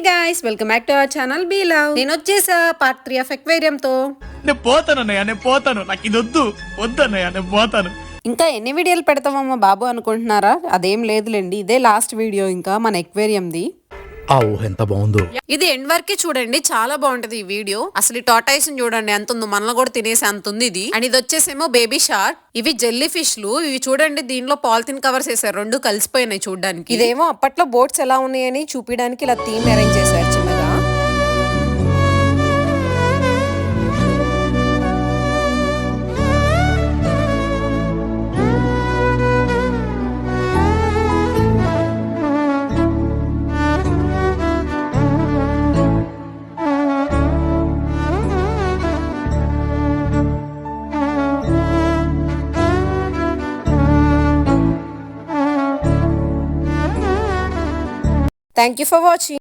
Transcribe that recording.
Guys welcome back to our channel B love. నేను వచ్చేసా part 3 of aquarium తో. నేను పోతాను అన్నయ్య, నేను పోతాను, నాకు ఇది వద్దు అన్నయ్య, నేను పోతాను. ఇంకా ఎన్ని వీడియోలు పెడతామమ్మా బాబు అనుకుంటున్నారా? అదేం లేదులేండి, ఇదే లాస్ట్ వీడియో ఇంకా మన ఎక్వేరియంది. ఆ ఊహ ఎంత బాగుందో. ఇది ఎండ్ వరకే చూడండి, చాలా బాగుంటది ఈ వీడియో. అసలు ఈ టాటాయిస్ చూడండి ఎంత ఉందో, మనలో కూడా తినేసి అంత ఉంది ఇది. అండ్ ఇది వచ్చేసేమో బేబీ షార్క్. ఇవి జెల్లీ ఫిష్లు. ఇవి చూడండి, దీనిలో పాలిథిన్ కవర్స్ వేసారు, రెండు కలిసిపోయినాయి చూడడానికి. ఇదేమో అప్పట్లో బోట్స్ ఎలా ఉన్నాయని చూపించడానికి ఇలా థీమ్ అరేంజ్ చేశారు చిన్నగా. Thank you for watching.